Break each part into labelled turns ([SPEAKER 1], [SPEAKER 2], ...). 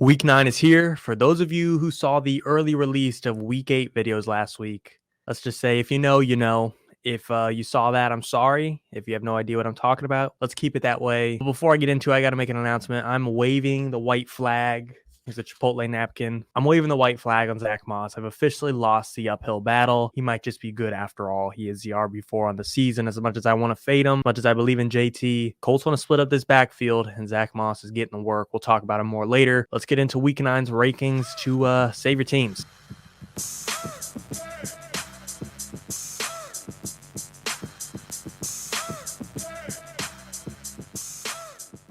[SPEAKER 1] Week 9 is here. For those of you who saw the early release of Week 8 videos last week, let's just say if you know, you know. If you saw that, I'm sorry. If you have no idea what I'm talking about, let's keep it that way. But before I get into it, I got to make an announcement. I'm waving the white flag. Here's a Chipotle napkin. I'm waving the white flag on Zach Moss. I've officially lost the uphill battle. He might just be good after all. He is the RB4 on the season. As much as I want to fade him, as much as I believe in JT, Colts want to split up this backfield, and Zach Moss is getting the work. We'll talk about him more later. Let's get into Week 9's rankings to save your teams.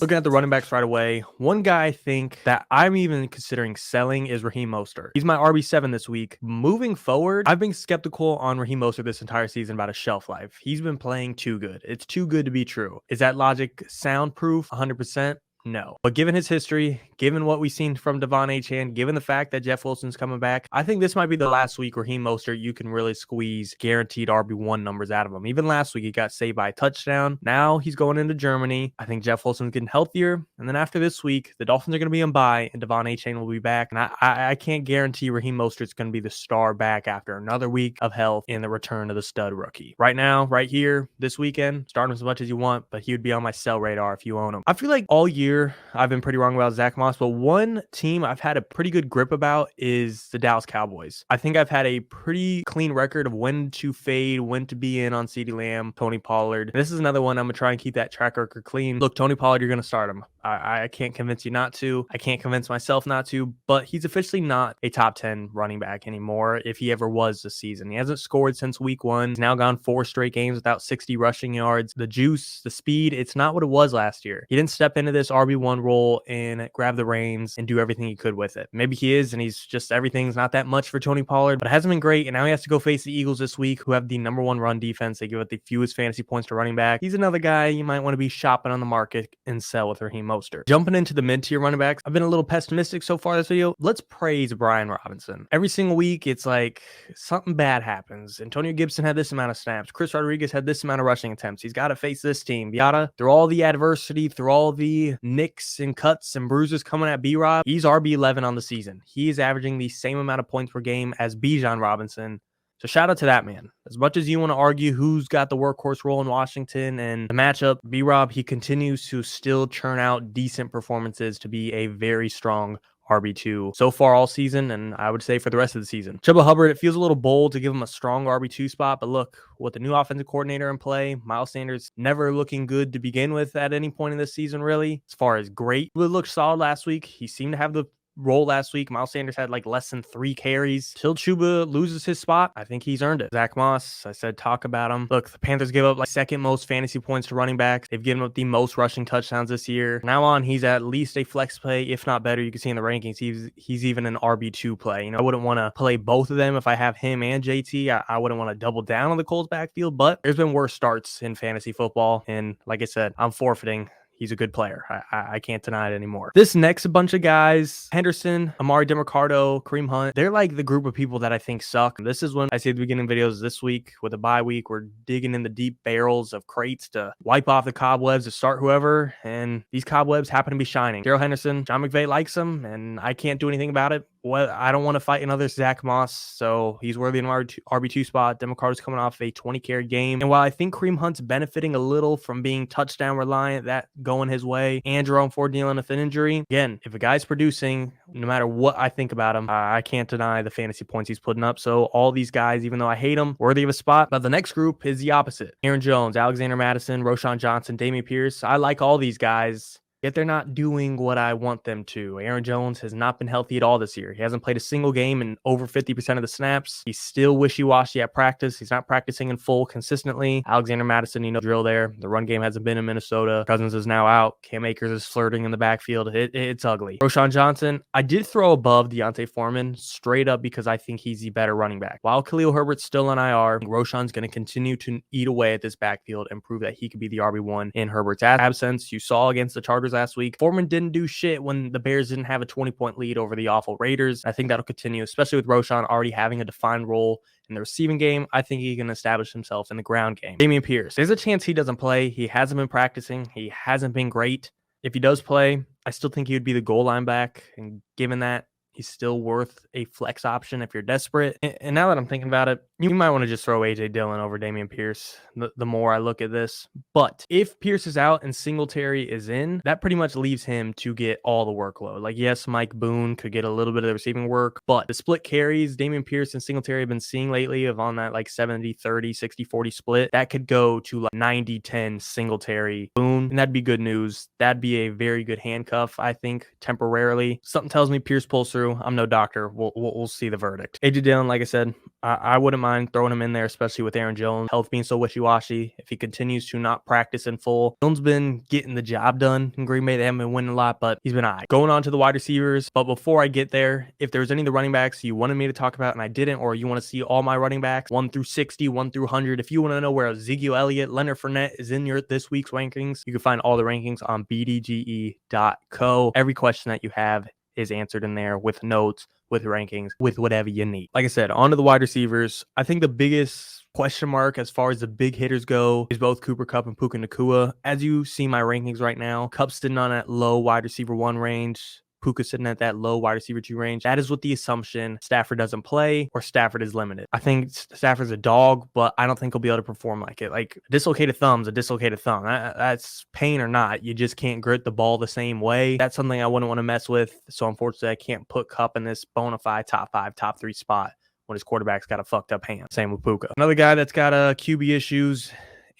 [SPEAKER 1] Looking at the running backs right away, one guy I think that I'm even considering selling is Raheem Mostert. He's my RB7 this week. Moving forward, I've been skeptical on Raheem Mostert this entire season about his shelf life. He's been playing too good. It's too good to be true. Is that logic soundproof 100%? No. But given his history, given what we've seen from Devon Achane, given the fact that Jeff Wilson's coming back, I think this might be the last week Raheem Mostert you can really squeeze guaranteed RB1 numbers out of him. Even last week, he got saved by a touchdown. Now he's going into Germany. I think Jeff Wilson's getting healthier. And then after this week, the Dolphins are going to be on bye, and Devon Achane will be back. And I can't guarantee Raheem Mostert's going to be the star back after another week of health and the return of the stud rookie. Right now, right here, this weekend, start him as much as you want, but he would be on my sell radar if you own him. I feel like all year, I've been pretty wrong about Zach Moss, but one team I've had a pretty good grip about is the Dallas Cowboys. I think I've had a pretty clean record of when to fade, when to be in on CeeDee Lamb, Tony Pollard. And this is another one I'm going to try and keep that track record clean. Look, Tony Pollard, you're going to start him. I can't convince you not to. I can't convince myself not to, but he's officially not a top 10 running back anymore if he ever was this season. He hasn't scored since week 1. He's now gone 4 straight games without 60 rushing yards. The juice, the speed, it's not what it was last year. He didn't step into this RB1 role and grab the reins and do everything he could with it. Maybe he is, and he's just everything's not that much for Tony Pollard, but it hasn't been great, and now he has to go face the Eagles this week, who have the #1 run defense. They give up the fewest fantasy points to running back. He's another guy you might want to be shopping on the market and sell with Raheem Mostert. Jumping into the mid-tier running backs, I've been a little pessimistic so far this video. Let's praise Brian Robinson. Every single week, it's like something bad happens. Antonio Gibson had this amount of snaps. Chris Rodriguez had this amount of rushing attempts. He's got to face this team. Yada. Through all the adversity, through all the nicks and cuts and bruises coming at B-Rob, he's RB11 on the season. He is averaging the same amount of points per game as Bijan Robinson. So shout out to that man. As much as you want to argue who's got the workhorse role in Washington and the matchup, B-Rob, he continues to still churn out decent performances to be a very strong RB2 so far all season, and I would say for the rest of the season. Chuba Hubbard, it feels a little bold to give him a strong RB2 spot, but look, with the new offensive coordinator in play, Miles Sanders never looking good to begin with at any point in this season, really. As far as great, he looked solid last week. He seemed to have the role last week. Miles Sanders had like less than 3 carries. Till Chuba loses his spot, I think he's earned it. Zach Moss, I said talk about him. Look, the Panthers give up like second most fantasy points to running backs. They've given up the most rushing touchdowns this year. Now on, he's at least a flex play, if not better. You can see in the rankings, he's even an RB2 play. You know, I wouldn't want to play both of them if I have him and JT. I wouldn't want to double down on the Colts backfield, but there's been worse starts in fantasy football. And like I said, I'm forfeiting. He's a good player. I can't deny it anymore. This next bunch of guys, Henderson, Amari DeMarcado, Kareem Hunt, they're like the group of people that I think suck. This is when I say at the beginning of videos this week with a bye week, we're digging in the deep barrels of crates to wipe off the cobwebs to start whoever, and these cobwebs happen to be shining. Darrell Henderson, John McVay likes him, and I can't do anything about it. Well, I don't want to fight another Zach Moss, so he's worthy of an RB2 spot. DeMarcado's coming off a 20-carry game. And while I think Kareem Hunt's benefiting a little from being touchdown reliant, that going his way, and Jerome Ford dealing with an injury, again, if a guy's producing, no matter what I think about him, I can't deny the fantasy points he's putting up. So all these guys, even though I hate them, worthy of a spot. But the next group is the opposite. Aaron Jones, Alexander Madison, Roschon Johnson, Dameon Pierce. I like all these guys, yet they're not doing what I want them to. Aaron Jones has not been healthy at all this year. He hasn't played a single game in over 50% of the snaps. He's still wishy-washy at practice. He's not practicing in full consistently. Alexander Madison, drill there. The run game hasn't been in Minnesota. Cousins is now out. Cam Akers is flirting in the backfield. It's ugly. Roschon Johnson, I did throw above Deontay Foreman straight up because I think he's the better running back. While Khalil Herbert's still on IR, Roschon's going to continue to eat away at this backfield and prove that he could be the RB1 in Herbert's absence. You saw against the Chargers last week, Foreman didn't do shit when the Bears didn't have a 20-point lead over the awful Raiders. I think that'll continue, especially with Roschon already having a defined role in the receiving game. I think he can establish himself in the ground game. Dameon Pierce, there's a chance he doesn't play. He hasn't been practicing. He hasn't been great. If he does play, I still think he would be the goal line back. And given that, he's still worth a flex option if you're desperate. And now that I'm thinking about it, you might want to just throw A.J. Dillon over Dameon Pierce the more I look at this. But if Pierce is out and Singletary is in, that pretty much leaves him to get all the workload. Like, yes, Mike Boone could get a little bit of the receiving work, but the split carries Dameon Pierce and Singletary have been seeing lately of on that like 70-30, 60-40 split, that could go to like 90-10 Singletary Boone, and that'd be good news. That'd be a very good handcuff, I think, temporarily. Something tells me Pierce pulls through. I'm no doctor. We'll see the verdict. A.J. Dillon, like I said, I wouldn't mind throwing him in there, especially with Aaron Jones' health being so wishy-washy. If he continues to not practice in full, Jones been getting the job done in Green Bay. They haven't been winning a lot, but he's been all right. Going on to the wide receivers, but before I get there, if there's any of the running backs you wanted me to talk about and I didn't, or you want to see all my running backs, 1 through 60, 1 through 100, if you want to know where Ezekiel Elliott, Leonard Fournette is in your this week's rankings, you can find all the rankings on BDGE.co. Every question that you have is answered in there with notes, with rankings, with whatever you need. Like I said, on to the wide receivers. I think the biggest question mark as far as the big hitters go is both Cooper Kupp and Puka Nacua. As you see my rankings right now, Kupp's sitting on that low wide receiver 1 range. Puka sitting at that low wide receiver 2 range. That is with the assumption Stafford doesn't play or Stafford is limited. I think Stafford's a dog, but I don't think he'll be able to perform like it. Like, dislocated thumb's a dislocated thumb. That's pain or not. You just can't grit the ball the same way. That's something I wouldn't want to mess with. So unfortunately, I can't put Kupp in this bona fide top 5, top 3 spot when his quarterback's got a fucked up hand. Same with Puka. Another guy that's got QB issues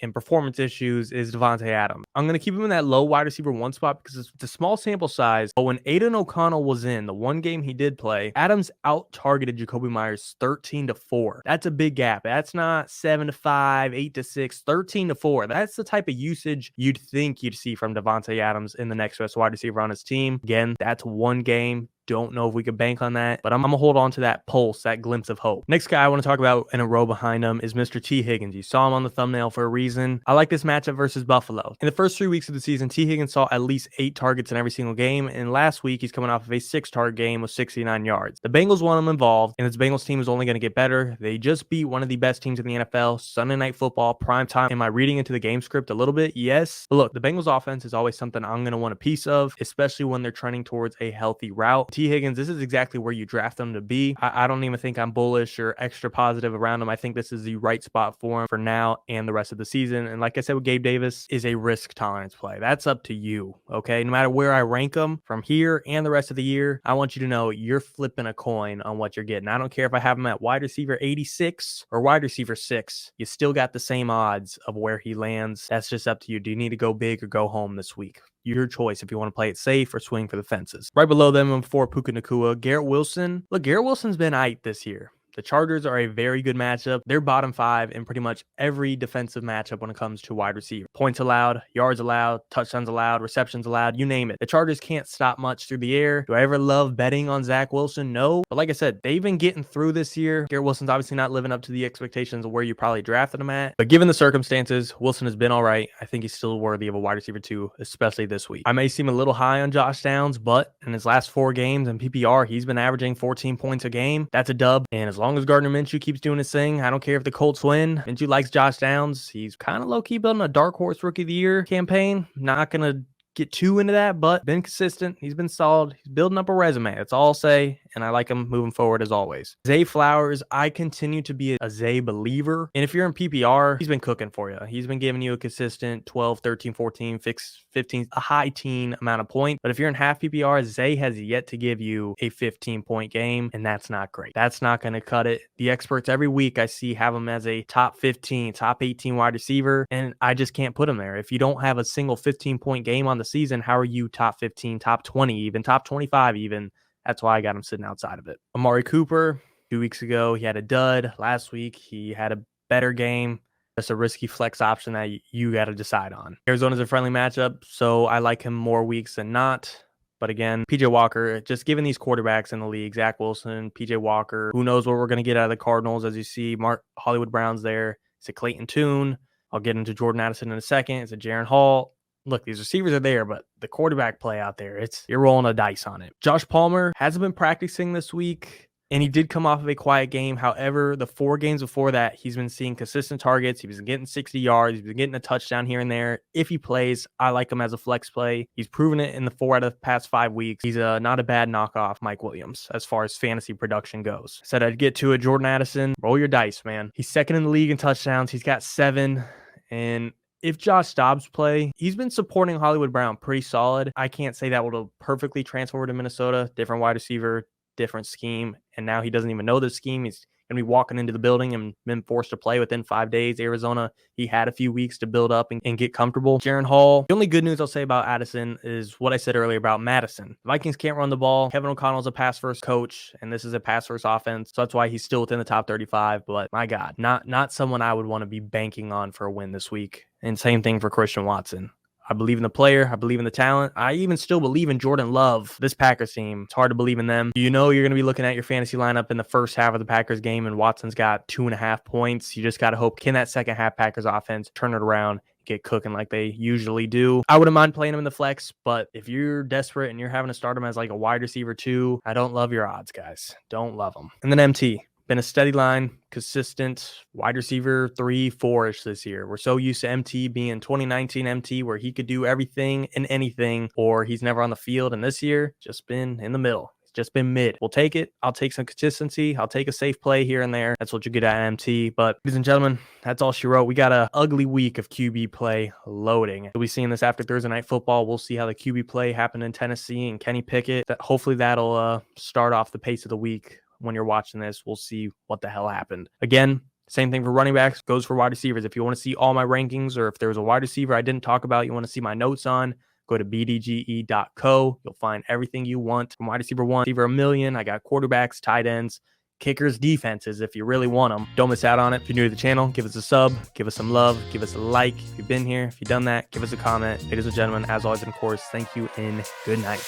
[SPEAKER 1] and performance issues is Devontae Adams. I'm going to keep him in that low wide receiver 1 spot because it's a small sample size. But when Aiden O'Connell was in, the one game he did play, Adams out-targeted Jacoby Myers 13-4. That's a big gap. That's not 7-5, 8-6, 13-4. That's the type of usage you'd think you'd see from Devontae Adams in the next best wide receiver on his team. Again, that's one game. Don't know if we could bank on that, but I'm going to hold on to that pulse, that glimpse of hope. Next guy I want to talk about in a row behind him is Mr. T. Higgins. You saw him on the thumbnail for a reason. I like this matchup versus Buffalo. In the first 3 weeks of the season, T. Higgins saw at least 8 targets in every single game, and last week he's coming off of a 6-target game with 69 yards. The Bengals want him involved, and this Bengals team is only going to get better. They just beat one of the best teams in the NFL, Sunday Night Football, prime time. Am I reading into the game script a little bit? Yes. But look, the Bengals offense is always something I'm going to want a piece of, especially when they're trending towards a healthy route. T. Higgins, this is exactly where you draft them to be. I don't even think I'm bullish or extra positive around him. I think this is the right spot for him for now and the rest of the season. And like I said with Gabe Davis, is a risk tolerance play. That's up to you, okay? No matter where I rank him from here and the rest of the year, I want you to know you're flipping a coin on what you're getting. I don't care if I have him at wide receiver 86 or wide receiver 6. You still got the same odds of where he lands. That's just up to you. Do you need to go big or go home this week? Your choice if you want to play it safe or swing for the fences. Right below them and before Puka Nacua, Garrett Wilson. Look, Garrett Wilson's been aight this year. The Chargers are a very good matchup. They're bottom 5 in pretty much every defensive matchup when it comes to wide receiver. Points allowed, yards allowed, touchdowns allowed, receptions allowed, you name it. The Chargers can't stop much through the air. Do I ever love betting on Zach Wilson? No. But like I said, they've been getting through this year. Garrett Wilson's obviously not living up to the expectations of where you probably drafted him at. But given the circumstances, Wilson has been all right. I think he's still worthy of a wide receiver 2, especially this week. I may seem a little high on Josh Downs, but in his last 4 games in PPR, he's been averaging 14 points a game. That's a dub. And as long as Gardner Minshew keeps doing his thing, I don't care if the Colts win. Minshew likes Josh Downs. He's kind of low-key building a dark horse rookie of the year campaign. Not going to get too into that, but been consistent. He's been solid. He's building up a resume. That's all I'll say, and I like him moving forward as always. Zay Flowers, I continue to be a Zay believer, and if you're in PPR, he's been cooking for you. He's been giving you a consistent 12, 13, 14, 15, a high teen amount of points, but if you're in half PPR, Zay has yet to give you a 15-point game, and that's not great. That's not going to cut it. The experts every week I see have him as a top 15, top 18 wide receiver, and I just can't put him there. If you don't have a single 15-point game on the season, how are you top 15, top 20, even top 25 even? That's why I got him sitting outside of it. Amari Cooper, 2 weeks ago, he had a dud. Last week, he had a better game. That's a risky flex option that you got to decide on. Arizona's a friendly matchup, so I like him more weeks than not. But again, PJ Walker, just given these quarterbacks in the league, Zach Wilson, PJ Walker, who knows what we're going to get out of the Cardinals. As you see, Hollywood Brown's there. It's a Clayton Tune. I'll get into Jordan Addison in a second. It's a Jaron Hall. Look, these receivers are there, but the quarterback play out there, you're rolling a dice on it. Josh Palmer hasn't been practicing this week, And he did come off of a quiet game. However, the 4 games before that, he's been seeing consistent targets. He was getting 60 yards. He's been getting a touchdown here and there. If he plays, I like him as a flex play. He's proven it in the 4 out of the past 5 weeks. He's not a bad knockoff Mike Williams as far as fantasy production goes. Said I'd get to it. Jordan Addison, roll your dice, man. He's second in the league in touchdowns. He's got 7. And if Josh Dobbs play, he's been supporting Hollywood Brown pretty solid. I can't say that will perfectly transfer to Minnesota. Different wide receiver, different scheme. And now he doesn't even know the scheme. He's going to be walking into the building and been forced to play within 5 days. Arizona, he had a few weeks to build up and get comfortable. Jaron Hall, the only good news I'll say about Addison is what I said earlier about Madison. The Vikings can't run the ball. Kevin O'Connell's a pass-first coach, and this is a pass-first offense. So that's why he's still within the top 35. But my God, not someone I would want to be banking on for a win this week. And same thing for Christian Watson. I believe in the player. I believe in the talent. I even still believe in Jordan Love. This Packers team, it's hard to believe in them. You know you're going to be looking at your fantasy lineup in the first half of the Packers game, and Watson's got 2.5 points. You just got to hope, can that second half Packers offense turn it around, get cooking like they usually do? I wouldn't mind playing him in the flex, but if you're desperate and you're having to start him as like a wide receiver too, I don't love your odds, guys. Don't love them. And then MT. Been a steady line, consistent wide receiver 3, 4-ish this year. We're so used to MT being 2019 MT where he could do everything and anything, or he's never on the field. And this year, just been in the middle. It's just been mid. We'll take it. I'll take some consistency. I'll take a safe play here and there. That's what you get at MT. But ladies and gentlemen, that's all she wrote. We got an ugly week of QB play loading. We'll be seeing this after Thursday Night Football. We'll see how the QB play happened in Tennessee and Kenny Pickett. Hopefully that'll start off the pace of the week. When you're watching this, we'll see what the hell happened. Again, same thing for running backs, goes for wide receivers. If you want to see all my rankings, or if there was a wide receiver I didn't talk about, you want to see my notes on, go to bdge.co. You'll find everything you want from wide receiver 1, receiver 1 million. I got quarterbacks, tight ends, kickers, defenses if you really want them. Don't miss out on it. If you're new to the channel, give us a sub, give us some love, give us a like. If you've been here, if you've done that, give us a comment. Ladies and gentlemen, as always, and of course, thank you and good night.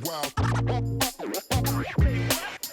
[SPEAKER 2] Wow.